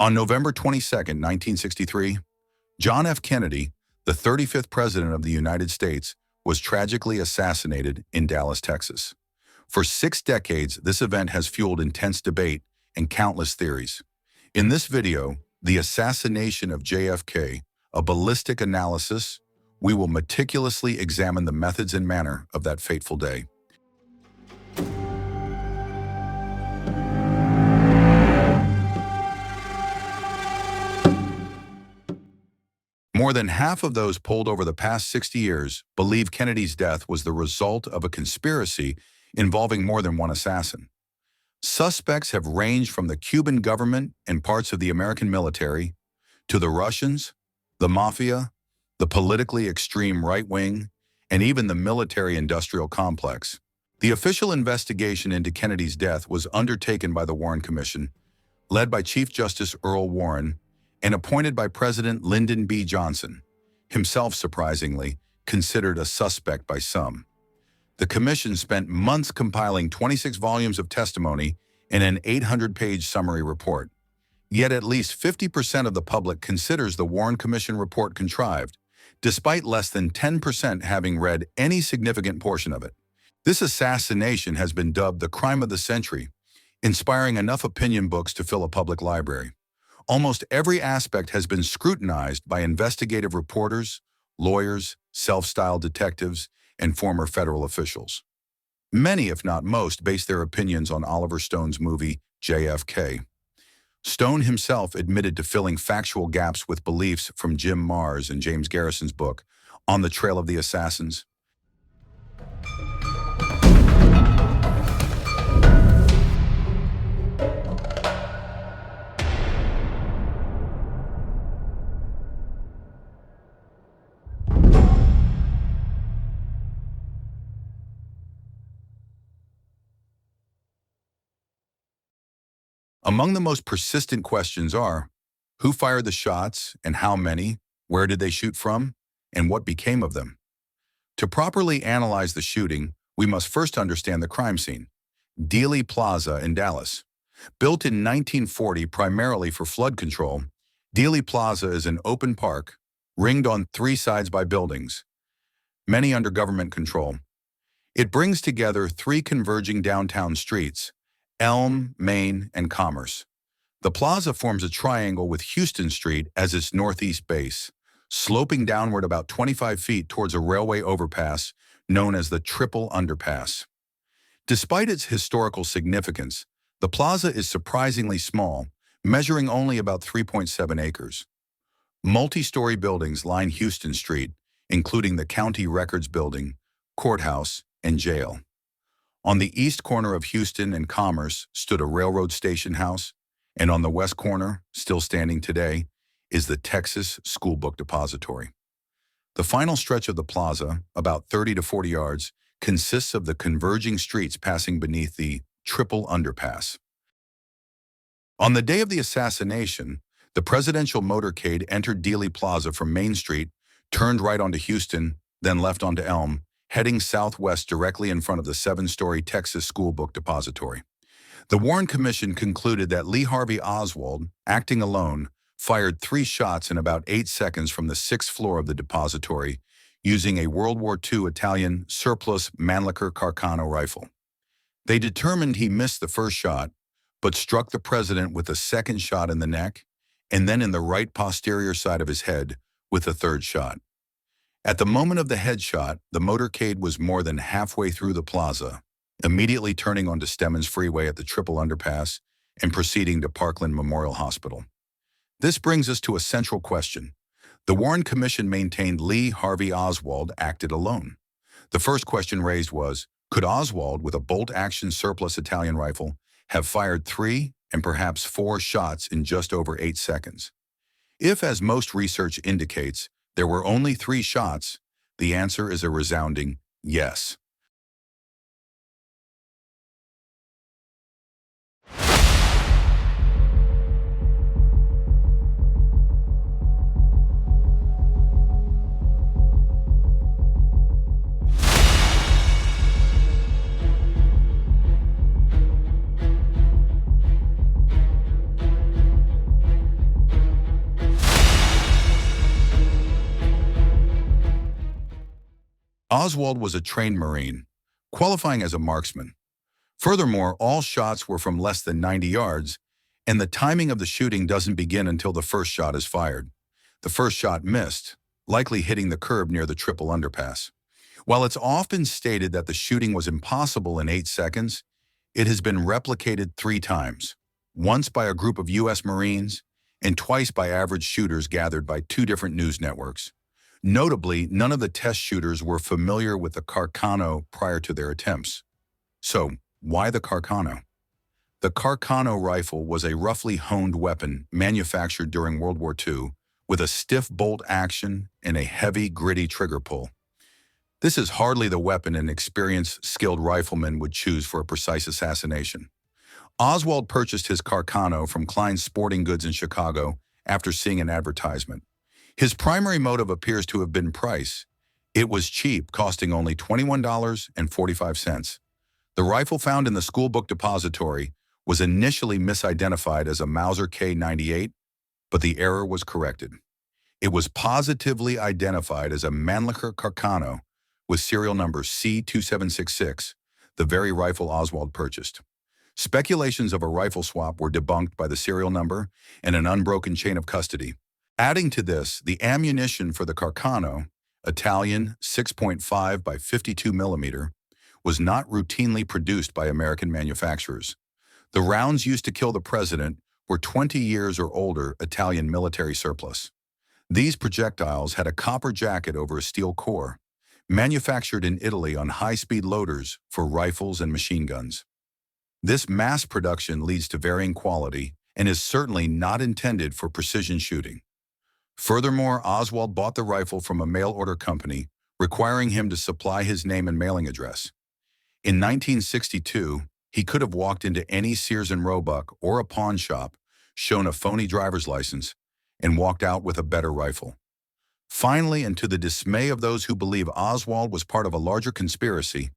On November 22, 1963, John F. Kennedy, the 35th President of the United States, was tragically assassinated in Dallas, Texas. For 6 decades, this event has fueled intense debate and countless theories. In this video, The Assassination of JFK, a Ballistic Analysis, we will meticulously examine the methods and manner of that fateful day. More than half of those polled over the past 60 years believe Kennedy's death was the result of a conspiracy involving more than one assassin. Suspects have ranged from the Cuban government and parts of the American military to the Russians, the mafia, the politically extreme right wing, and even the military-industrial complex. The official investigation into Kennedy's death was undertaken by the Warren Commission, led by Chief Justice Earl Warren, and appointed by President Lyndon B. Johnson, himself surprisingly considered a suspect by some. The commission spent months compiling 26 volumes of testimony and an 800-page summary report. Yet at least 50% of the public considers the Warren Commission report contrived, despite less than 10% having read any significant portion of it. This assassination has been dubbed the crime of the century, inspiring enough opinion books to fill a public library. Almost every aspect has been scrutinized by investigative reporters, lawyers, self-styled detectives, and former federal officials. Many, if not most, base their opinions on Oliver Stone's movie JFK. Stone himself admitted to filling factual gaps with beliefs from Jim Marrs and James Garrison's book, On the Trail of the Assassins. Among the most persistent questions are, who fired the shots and how many, where did they shoot from, and what became of them? To properly analyze the shooting, we must first understand the crime scene. Dealey Plaza in Dallas. Built in 1940 primarily for flood control, Dealey Plaza is an open park, ringed on 3 sides by buildings, many under government control. It brings together 3 converging downtown streets, Elm, Main, and Commerce. The plaza forms a triangle with Houston Street as its northeast base, sloping downward about 25 feet towards a railway overpass known as the Triple Underpass. Despite its historical significance, the plaza is surprisingly small, measuring only about 3.7 acres. Multi-story buildings line Houston Street, including the County Records Building, courthouse, and jail. On the east corner of Houston and Commerce stood a railroad station house, and on the west corner, still standing today, is the Texas School Book Depository. The final stretch of the plaza, about 30 to 40 yards, consists of the converging streets passing beneath the Triple Underpass. On the day of the assassination, the presidential motorcade entered Dealey Plaza from Main Street, turned right onto Houston, then left onto Elm, heading southwest directly in front of the 7-story Texas School Book Depository. The Warren Commission concluded that Lee Harvey Oswald, acting alone, fired 3 shots in about 8 seconds from the 6th floor of the depository using a World War II Italian surplus Mannlicher Carcano rifle. They determined he missed the first shot, but struck the president with a second shot in the neck and then in the right posterior side of his head with a third shot. At the moment of the headshot, the motorcade was more than halfway through the plaza, immediately turning onto Stemmons Freeway at the Triple Underpass and proceeding to Parkland Memorial Hospital. This brings us to a central question. The Warren Commission maintained Lee Harvey Oswald acted alone. The first question raised was, could Oswald, with a bolt-action surplus Italian rifle, have fired 3 and perhaps 4 shots in just over 8 seconds? If, as most research indicates, there were only 3 shots, the answer is a resounding yes. Oswald was a trained Marine, qualifying as a marksman. Furthermore, all shots were from less than 90 yards, and the timing of the shooting doesn't begin until the first shot is fired. The first shot missed, likely hitting the curb near the triple underpass. While it's often stated that the shooting was impossible in 8 seconds, it has been replicated 3 times, once by a group of U.S. Marines and twice by average shooters gathered by 2 different news networks. Notably, none of the test shooters were familiar with the Carcano prior to their attempts. So, why the Carcano? The Carcano rifle was a roughly honed weapon manufactured during World War II with a stiff bolt action and a heavy, gritty trigger pull. This is hardly the weapon an experienced, skilled rifleman would choose for a precise assassination. Oswald purchased his Carcano from Klein's Sporting Goods in Chicago after seeing an advertisement. His primary motive appears to have been price. It was cheap, costing only $21.45. The rifle found in the School Book Depository was initially misidentified as a Mauser K98, but the error was corrected. It was positively identified as a Mannlicher Carcano with serial number C2766, the very rifle Oswald purchased. Speculations of a rifle swap were debunked by the serial number and an unbroken chain of custody. Adding to this, the ammunition for the Carcano, Italian 6.5 by 52 millimeter, was not routinely produced by American manufacturers. The rounds used to kill the president were 20 years or older Italian military surplus. These projectiles had a copper jacket over a steel core, manufactured in Italy on high-speed loaders for rifles and machine guns. This mass production leads to varying quality and is certainly not intended for precision shooting. Furthermore, Oswald bought the rifle from a mail-order company, requiring him to supply his name and mailing address. In 1962, he could have walked into any Sears and Roebuck or a pawn shop, shown a phony driver's license, and walked out with a better rifle. Finally, and to the dismay of those who believe Oswald was part of a larger conspiracy,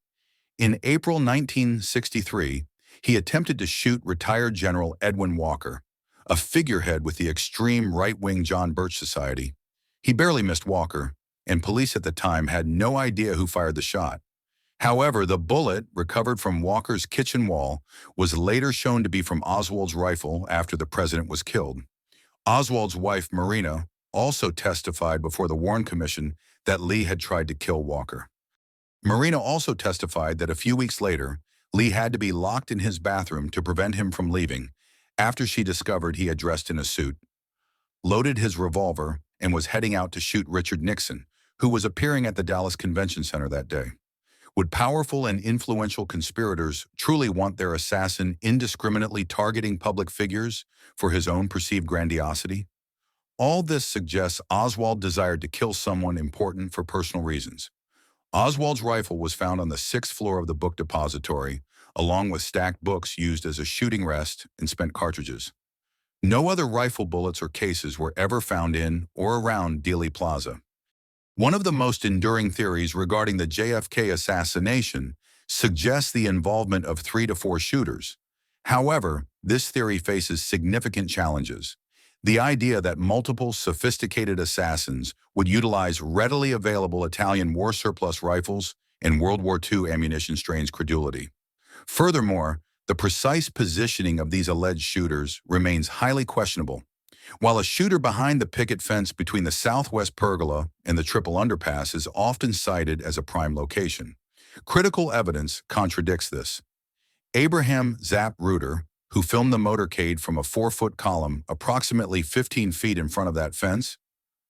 in April 1963, he attempted to shoot retired General Edwin Walker, a figurehead with the extreme right-wing John Birch Society. He barely missed Walker, and police at the time had no idea who fired the shot. However, the bullet, recovered from Walker's kitchen wall, was later shown to be from Oswald's rifle after the president was killed. Oswald's wife, Marina, also testified before the Warren Commission that Lee had tried to kill Walker. Marina also testified that a few weeks later, Lee had to be locked in his bathroom to prevent him from leaving after she discovered he had dressed in a suit, loaded his revolver, and was heading out to shoot Richard Nixon, who was appearing at the Dallas Convention Center that day. Would powerful and influential conspirators truly want their assassin indiscriminately targeting public figures for his own perceived grandiosity? All this suggests Oswald desired to kill someone important for personal reasons. Oswald's rifle was found on the 6th floor of the book depository, along with stacked books used as a shooting rest and spent cartridges. No other rifle bullets or cases were ever found in or around Dealey Plaza. One of the most enduring theories regarding the JFK assassination suggests the involvement of 3 to 4 shooters. However, this theory faces significant challenges. The idea that multiple sophisticated assassins would utilize readily available Italian war surplus rifles and World War II ammunition strains credulity. Furthermore, the precise positioning of these alleged shooters remains highly questionable. While a shooter behind the picket fence between the Southwest Pergola and the Triple Underpass is often cited as a prime location, critical evidence contradicts this. Abraham Zapp Reuter, who filmed the motorcade from a 4-foot column approximately 15 feet in front of that fence,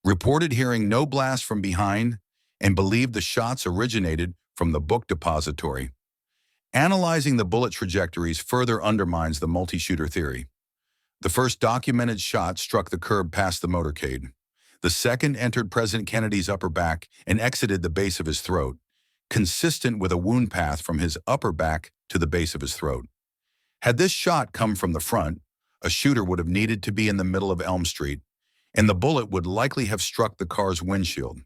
reported hearing no blast from behind and believed the shots originated from the book depository. Analyzing the bullet trajectories further undermines the multi-shooter theory. The first documented shot struck the curb past the motorcade. The second entered President Kennedy's upper back and exited the base of his throat, consistent with a wound path from his upper back to the base of his throat. Had this shot come from the front, a shooter would have needed to be in the middle of Elm Street, and the bullet would likely have struck the car's windshield.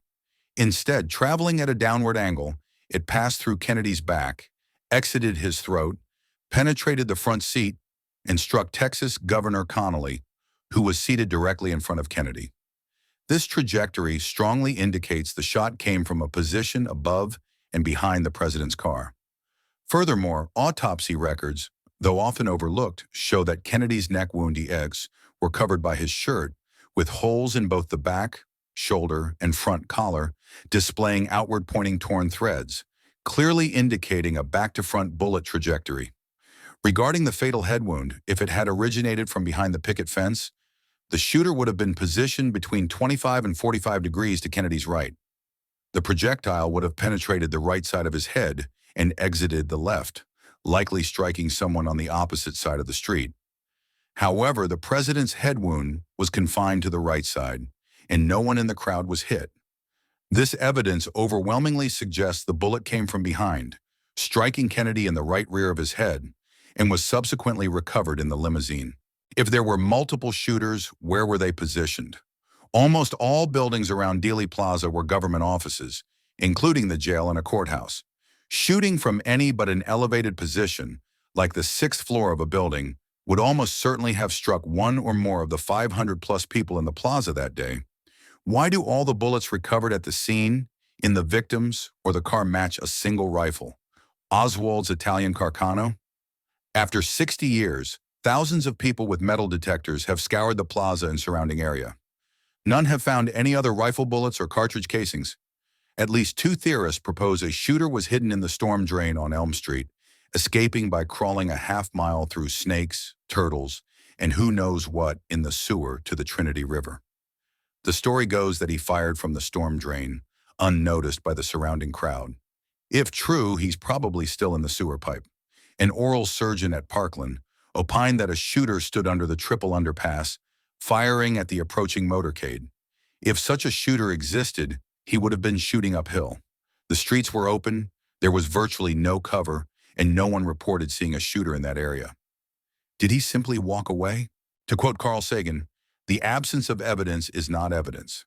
Instead, traveling at a downward angle, it passed through Kennedy's back, exited his throat, penetrated the front seat, and struck Texas Governor Connally, who was seated directly in front of Kennedy. This trajectory strongly indicates the shot came from a position above and behind the president's car. Furthermore, autopsy records, though often overlooked, show that Kennedy's neck wound EX were covered by his shirt, with holes in both the back, shoulder, and front collar, displaying outward-pointing torn threads, clearly indicating a back-to-front bullet trajectory. Regarding the fatal head wound, if it had originated from behind the picket fence, the shooter would have been positioned between 25 and 45 degrees to Kennedy's right. The projectile would have penetrated the right side of his head and exited the left, likely striking someone on the opposite side of the street. However, the president's head wound was confined to the right side, and no one in the crowd was hit. This evidence overwhelmingly suggests the bullet came from behind, striking Kennedy in the right rear of his head, and was subsequently recovered in the limousine. If there were multiple shooters, where were they positioned? Almost all buildings around Dealey Plaza were government offices, including the jail and a courthouse. Shooting from any but an elevated position, like the 6th floor of a building, would almost certainly have struck one or more of the 500-plus people in the plaza that day. Why do all the bullets recovered at the scene, in the victims, or the car match a single rifle? Oswald's Italian Carcano? After 60 years, thousands of people with metal detectors have scoured the plaza and surrounding area. None have found any other rifle bullets or cartridge casings. At least 2 theorists propose a shooter was hidden in the storm drain on Elm Street, escaping by crawling a half-mile through snakes, turtles, and who knows what in the sewer to the Trinity River. The story goes that he fired from the storm drain, unnoticed by the surrounding crowd. If true, he's probably still in the sewer pipe. An oral surgeon at Parkland opined that a shooter stood under the triple underpass, firing at the approaching motorcade. If such a shooter existed, he would have been shooting uphill. The streets were open, there was virtually no cover, and no one reported seeing a shooter in that area. Did he simply walk away? To quote Carl Sagan, "The absence of evidence is not evidence."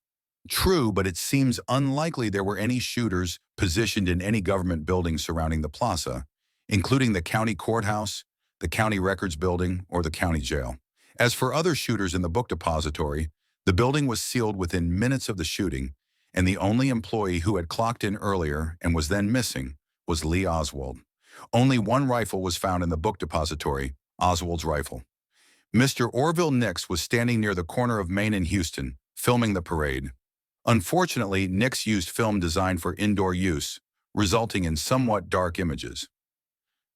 True, but it seems unlikely there were any shooters positioned in any government building surrounding the plaza, including the county courthouse, the county records building, or the county jail. As for other shooters in the book depository, the building was sealed within minutes of the shooting, and the only employee who had clocked in earlier and was then missing was Lee Oswald. Only one rifle was found in the book depository, Oswald's rifle. Mr. Orville Nix was standing near the corner of Main and Houston, filming the parade. Unfortunately, Nix used film designed for indoor use, resulting in somewhat dark images.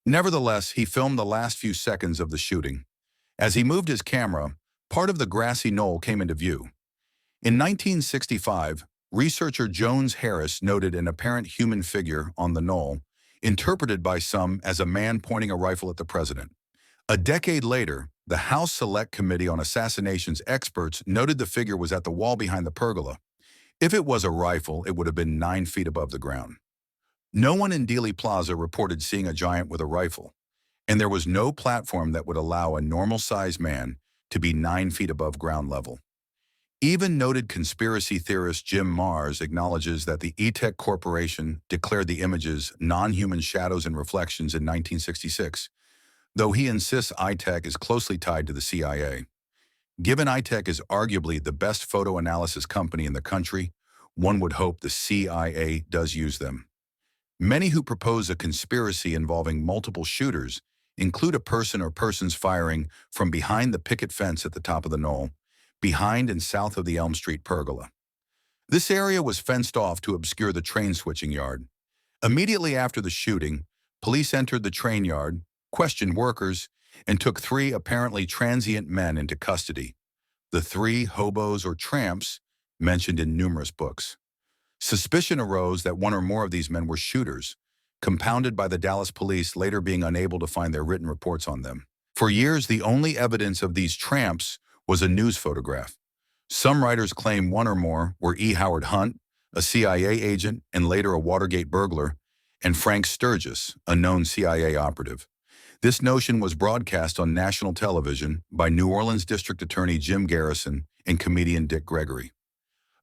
Nevertheless, he filmed the last few seconds of the shooting. As he moved his camera, part of the grassy knoll came into view. In 1965, researcher Jones Harris noted an apparent human figure on the knoll, interpreted by some as a man pointing a rifle at the president. A decade later, the House Select Committee on Assassinations experts noted the figure was at the wall behind the pergola. If it was a rifle, it would have been 9 feet above the ground. No one in Dealey Plaza reported seeing a giant with a rifle, and there was no platform that would allow a normal-sized man to be 9 feet above ground level. Even noted conspiracy theorist Jim Marrs acknowledges that the E-Tech Corporation declared the images non-human shadows and reflections in 1966, though he insists I-Tech is closely tied to the CIA. Given I-Tech is arguably the best photo analysis company in the country, one would hope the CIA does use them. Many who propose a conspiracy involving multiple shooters include a person or persons firing from behind the picket fence at the top of the knoll, behind and south of the Elm Street pergola. This area was fenced off to obscure the train switching yard. Immediately after the shooting, police entered the train yard, questioned workers, and took 3 apparently transient men into custody, the 3 hobos or tramps mentioned in numerous books. Suspicion arose that one or more of these men were shooters, compounded by the Dallas police later being unable to find their written reports on them. For years, the only evidence of these tramps was a news photograph. Some writers claim one or more were E. Howard Hunt, a CIA agent and later a Watergate burglar, and Frank Sturgis, a known CIA operative. This notion was broadcast on national television by New Orleans District Attorney Jim Garrison and comedian Dick Gregory.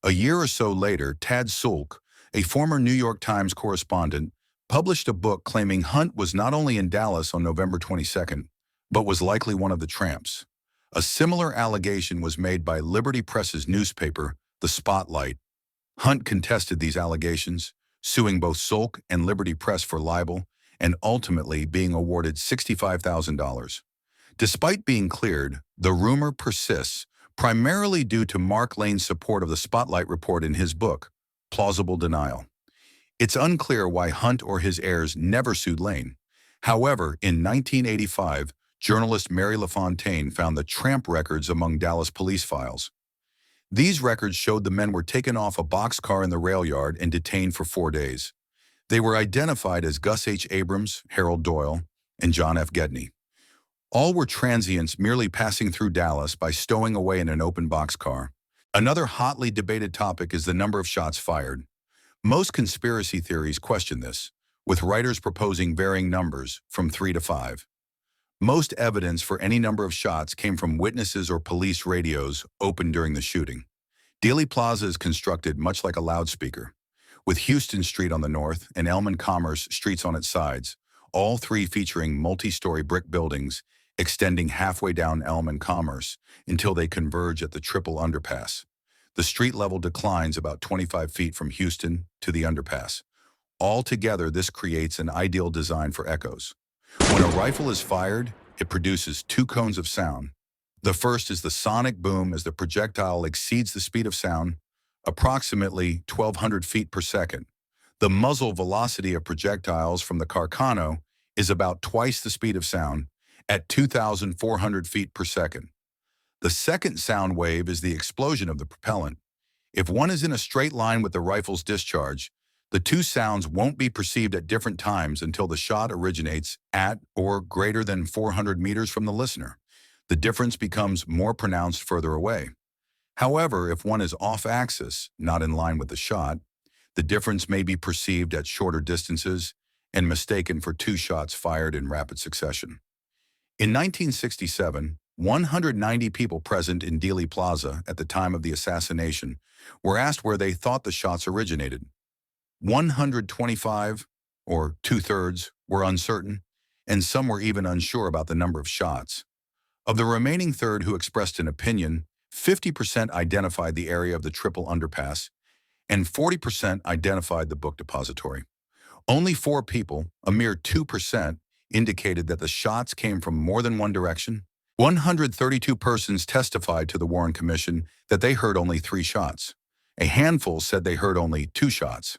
A year or so later, Tad Sulk, a former New York Times correspondent, published a book claiming Hunt was not only in Dallas on November 22nd, but was likely one of the tramps. A similar allegation was made by Liberty Press's newspaper, The Spotlight. Hunt contested these allegations, suing both Solk and Liberty Press for libel, and ultimately being awarded $65,000. Despite being cleared, the rumor persists, primarily due to Mark Lane's support of the Spotlight report in his book, Plausible Denial. It's unclear why Hunt or his heirs never sued Lane. However, in 1985, journalist Mary LaFontaine found the tramp records among Dallas police files. These records showed the men were taken off a boxcar in the rail yard and detained for 4 days. They were identified as Gus H. Abrams, Harold Doyle, and John F. Gedney. All were transients merely passing through Dallas by stowing away in an open boxcar. Another hotly debated topic is the number of shots fired. Most conspiracy theories question this, with writers proposing varying numbers from 3 to 5. Most evidence for any number of shots came from witnesses or police radios opened during the shooting. Dealey Plaza is constructed much like a loudspeaker, with Houston Street on the north and Elm and Commerce streets on its sides, all three featuring multi-story brick buildings extending halfway down Elm and Commerce until they converge at the triple underpass. The street level declines about 25 feet from Houston to the underpass. Altogether, this creates an ideal design for echoes. When a rifle is fired, it produces 2 cones of sound. The first is the sonic boom as the projectile exceeds the speed of sound, approximately 1,200 feet per second. The muzzle velocity of projectiles from the Carcano is about twice the speed of sound, at 2,400 feet per second. The second sound wave is the explosion of the propellant. If one is in a straight line with the rifle's discharge, the 2 sounds won't be perceived at different times until the shot originates at or greater than 400 meters from the listener. The difference becomes more pronounced further away. However, if one is off-axis, not in line with the shot, the difference may be perceived at shorter distances and mistaken for 2 shots fired in rapid succession. In 1967, 190 people present in Dealey Plaza at the time of the assassination were asked where they thought the shots originated. 125, or 2/3, were uncertain, and some were even unsure about the number of shots. Of the remaining third who expressed an opinion, 50% identified the area of the triple underpass, and 40% identified the book depository. Only 4 people, a mere 2%, indicated that the shots came from more than one direction. 132 persons testified to the Warren Commission that they heard only 3 shots. A handful said they heard only 2 shots.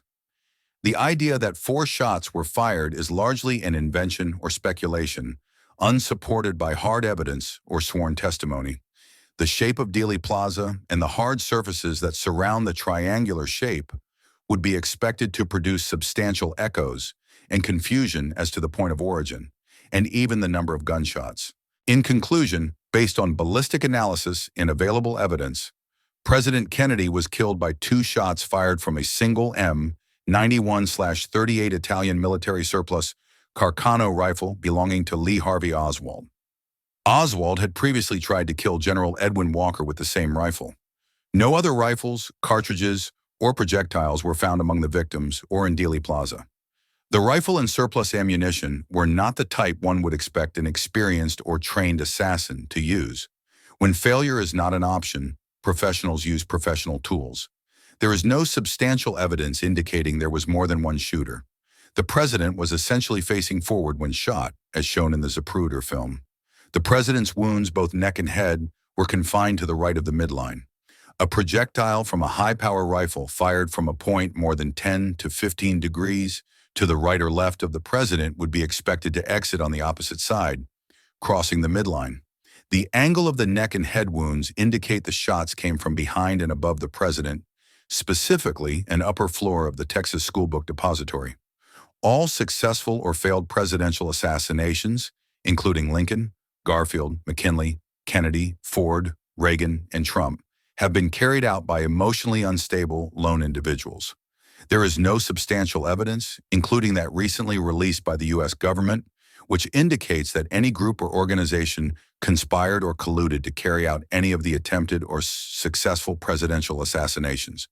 The idea that 4 shots were fired is largely an invention or speculation, unsupported by hard evidence or sworn testimony. The shape of Dealey Plaza and the hard surfaces that surround the triangular shape would be expected to produce substantial echoes and confusion as to the point of origin, and even the number of gunshots. In conclusion, based on ballistic analysis and available evidence, President Kennedy was killed by 2 shots fired from a single M91/38 Italian military surplus Carcano rifle belonging to Lee Harvey Oswald. Oswald had previously tried to kill General Edwin Walker with the same rifle. No other rifles, cartridges, or projectiles were found among the victims or in Dealey Plaza. The rifle and surplus ammunition were not the type one would expect an experienced or trained assassin to use. When failure is not an option, professionals use professional tools. There is no substantial evidence indicating there was more than one shooter. The president was essentially facing forward when shot, as shown in the Zapruder film. The president's wounds, both neck and head, were confined to the right of the midline. A projectile from a high-power rifle fired from a point more than 10 to 15 degrees to the right or left of the president would be expected to exit on the opposite side, crossing the midline. The angle of the neck and head wounds indicate the shots came from behind and above the president, specifically an upper floor of the Texas School Book Depository. All successful or failed presidential assassinations, including Lincoln, Garfield, McKinley, Kennedy, Ford, Reagan, and Trump, have been carried out by emotionally unstable lone individuals. There is no substantial evidence, including that recently released by the U.S. government, which indicates that any group or organization conspired or colluded to carry out any of the attempted or successful presidential assassinations.